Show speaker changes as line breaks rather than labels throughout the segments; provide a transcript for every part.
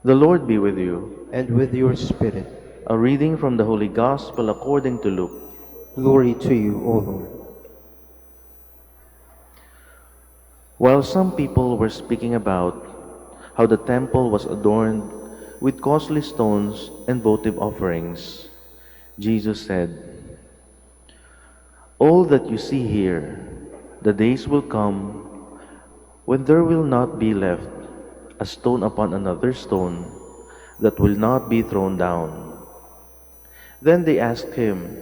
The Lord be with you.
and with your spirit.
A reading from the Holy Gospel according to Luke.
Glory to you, O Lord.
While some people were speaking about how the temple was adorned with costly stones and votive offerings, Jesus said, "All that you see here, the days will come when there will not be left a stone upon another stone that will not be thrown down." Then they asked him,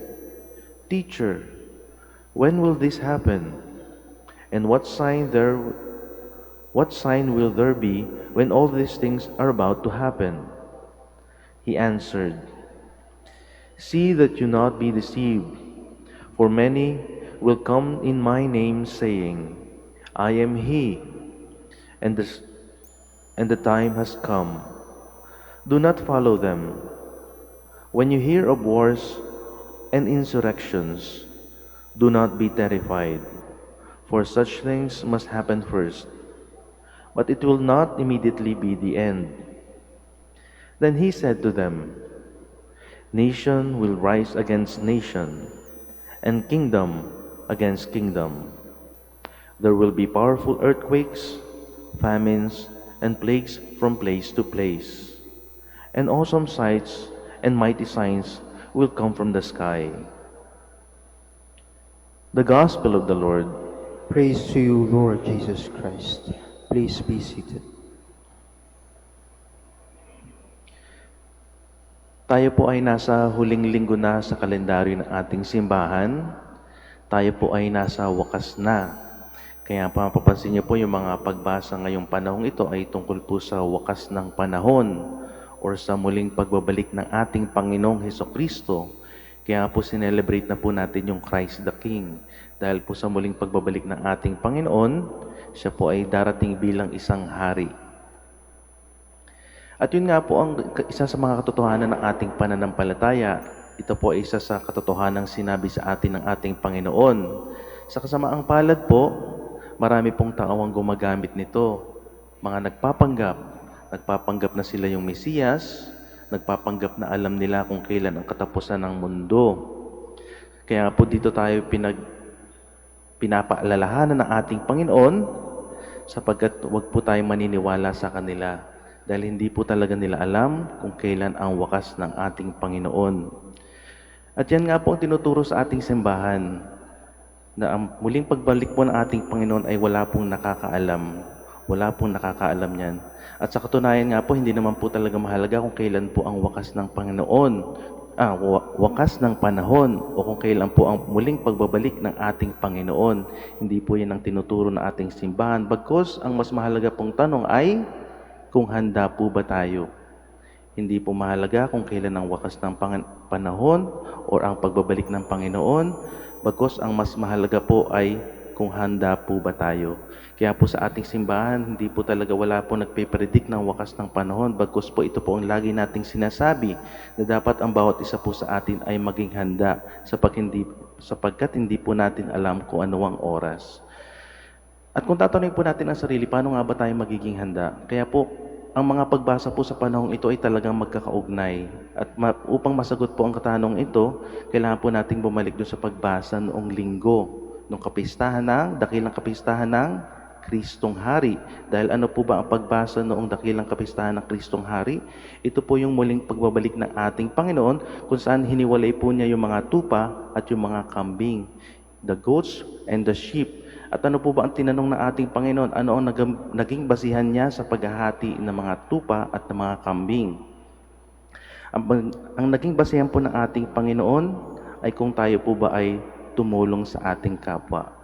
"Teacher, when will this happen? And what sign will there be when all these things are about to happen?" He answered, "See that you not be deceived, for many will come in my name saying, 'I am he,' and the time has come. Do not follow them. When you hear of wars and insurrections, do not be terrified, for such things must happen first, but it will not immediately be the end." Then he said to them, "Nation will rise against nation, and kingdom against kingdom. There will be powerful earthquakes, famines, and plagues from place to place, and awesome sights and mighty signs will come from the sky." The Gospel of the Lord.
Praise to you, Lord Jesus Christ. Please be seated.
Tayo po ay nasa huling linggo na sa kalendaryo ng ating simbahan. Tayo po ay nasa wakas na. Kaya mapapansin niyo po yung mga pagbasa ngayong panahong ito ay tungkol po sa wakas ng panahon or sa muling pagbabalik ng ating Panginoong Hesukristo. Kaya po sinelebrate na po natin yung Christ the King. Dahil po sa muling pagbabalik ng ating Panginoon, siya po ay darating bilang isang hari. At yun nga po ang isa sa mga katotohanan ng ating pananampalataya. Ito po ay isa sa katotohanang sinabi sa atin ng ating Panginoon. Sa kasamaang palad po, marami pong tao ang gumagamit nito. Mga nagpapanggap na sila yung Mesiyas, nagpapanggap na alam nila kung kailan ang katapusan ng mundo. Kaya po dito tayo pinapaalalahanan ng ating Panginoon sapagkat huwag po tayo maniniwala sa kanila. Dahil hindi po talaga nila alam kung kailan ang wakas ng ating Panginoon. At yan nga po ang tinuturo sa ating simbahan, na ang muling pagbalik po ng ating Panginoon ay wala pong nakakaalam. Wala pong nakakaalam yan. At sa katunayan nga po, hindi naman po talaga mahalaga kung kailan po ang wakas ng Panginoon, wakas ng panahon, o kung kailan po ang muling pagbabalik ng ating Panginoon. Hindi po yan ang tinuturo ng ating simbahan. Bagkus, ang mas mahalaga pong tanong ay, kung handa po ba tayo? Hindi po mahalaga kung kailan ang wakas ng panahon o ang pagbabalik ng Panginoon. Bagkus ang mas mahalaga po ay kung handa po ba tayo. Kaya po sa ating simbahan, hindi po talaga wala po nagpe-predict ng wakas ng panahon. Bagkus po ito po ang lagi nating sinasabi na dapat ang bawat isa po sa atin ay maging handa sapagkat hindi po natin alam kung ano ang oras. At kung tatanungin po natin ang sarili, paano nga ba tayo magiging handa? Kaya po, ang mga pagbasa po sa panahong ito ay talagang magkakaugnay. At upang masagot po ang katanong ito, kailangan po nating bumalik doon sa pagbasa noong linggo, dakilang kapistahan ng Kristong Hari. Dahil ano po ba ang pagbasa noong dakilang kapistahan ng Kristong Hari? Ito po yung muling pagbabalik ng ating Panginoon kung saan hiniwalay po niya yung mga tupa at yung mga kambing, the goats and the sheep. At ano po ba ang tinanong ng ating Panginoon? Ano ang naging basihan niya sa paghahati ng mga tupa at ng mga kambing? Ang naging basihan po ng ating Panginoon ay kung tayo po ba ay tumulong sa ating kapwa.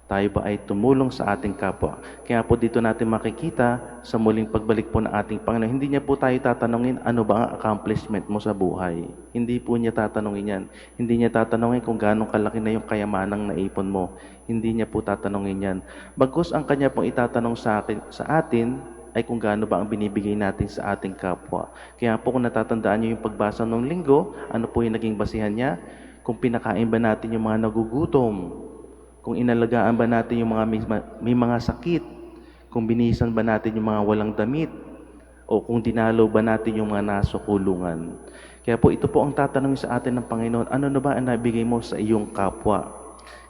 Tayo ba ay tumulong sa ating kapwa? Kaya po dito natin makikita sa muling pagbalik po ng ating Panginoon, hindi niya po tayo tatanungin ano ba ang accomplishment mo sa buhay. Hindi po niya tatanungin yan. Hindi niya tatanungin kung gaano kalaki na yung kayamanang naipon mo. Hindi niya po tatanungin yan. Bagkus ang kanya pong itatanong sa atin ay kung gaano ba ang binibigay natin sa ating kapwa. Kaya po kung natatandaan niyo yung pagbasa ng linggo, ano po yung naging basihan niya? Kung pinakain ba natin yung mga nagugutom, kung inalagaan ba natin yung mga may mga sakit, kung binihisan ba natin yung mga walang damit, O kung dinalaw ba natin yung mga nasa kulungan. Kaya po ito po ang tatanungin sa atin ng Panginoon, ano na ba ang nabigay mo sa iyong kapwa?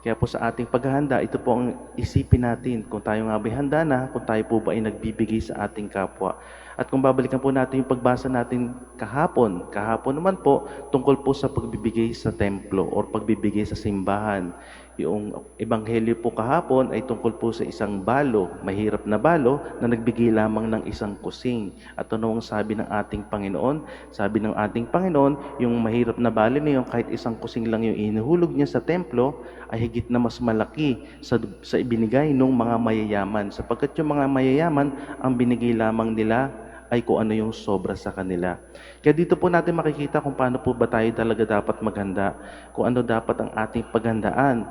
Kaya po sa ating paghahanda, ito po ang isipin natin kung tayo nga ba'y handa na, kung tayo po ba ay nagbibigay sa ating kapwa. At kung babalikan po natin yung pagbasa natin kahapon naman po, tungkol po sa pagbibigay sa templo or pagbibigay sa simbahan. Yung ebanghelyo po kahapon ay tungkol po sa isang balo, mahirap na balo, na nagbigay lamang ng isang kusing. At ano ang sabi ng ating Panginoon? Sabi ng ating Panginoon, yung mahirap na balo na yun, kahit isang kusing lang yung inuhulog niya sa templo, ay higit na mas malaki sa ibinigay ng mga mayayaman. Sapagkat yung mga mayayaman, ang binigay lamang nila ay kung ano yung sobra sa kanila. Kaya dito po natin makikita kung paano po ba tayo talaga dapat maghanda, kung ano dapat ang ating paghandaan.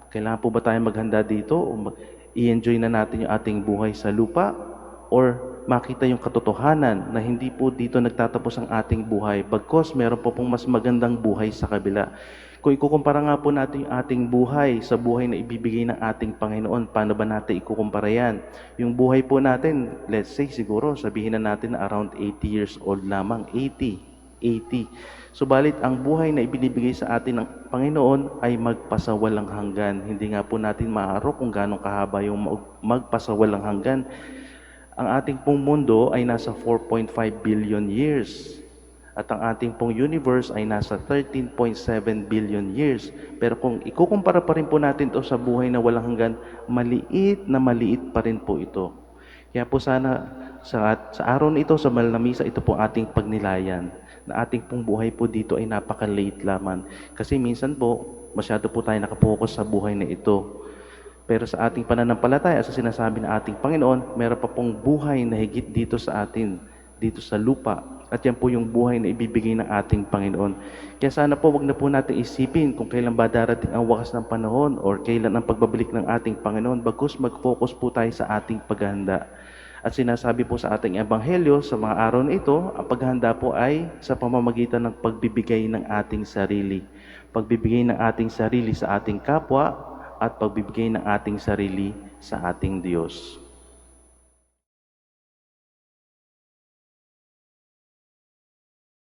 Kailangan po ba tayo maghanda dito o i-enjoy na natin yung ating buhay sa lupa, or makita yung katotohanan na hindi po dito nagtatapos ang ating buhay, bagkos meron po pong mas magandang buhay sa kabila. Kung ikukumpara nga po natin yung ating buhay sa buhay na ibibigay ng ating Panginoon, paano ba natin ikukumpara yan? Yung buhay po natin, let's say siguro, sabihin na natin na around 80 years old lamang, 80. Subalit ang buhay na ibinibigay sa atin ng Panginoon ay magpasawalang hanggan. Hindi nga po natin maaaro kung gaano kahaba yung magpasawalang hanggan. Ang ating pong mundo ay nasa 4.5 billion years. At ang ating pong universe ay nasa 13.7 billion years. Pero kung ikukumpara pa rin po natin ito sa buhay na walang hanggan, maliit na maliit pa rin po ito. Kaya po sana sa araw na ito, sa Banal na Misa, ito po ating pagnilayan, na ating pong buhay po dito ay napaka-late lamang. Kasi minsan po, masyado po tayo nakapokus sa buhay na ito. Pero sa ating pananampalataya, sa sinasabi ng ating Panginoon, meron pa pong buhay na higit dito sa atin, dito sa lupa. At yan po yung buhay na ibibigay ng ating Panginoon. Kaya sana po wag na po natin isipin kung kailan ba darating ang wakas ng panahon or kailan ang pagbabalik ng ating Panginoon. Bagkus mag-focus po tayo sa ating paghahanda. At sinasabi po sa ating ebanghelyo sa mga araw na ito, ang paghahanda po ay sa pamamagitan ng pagbibigay ng ating sarili. Pagbibigay ng ating sarili sa ating kapwa at pagbibigay ng ating sarili sa ating Diyos.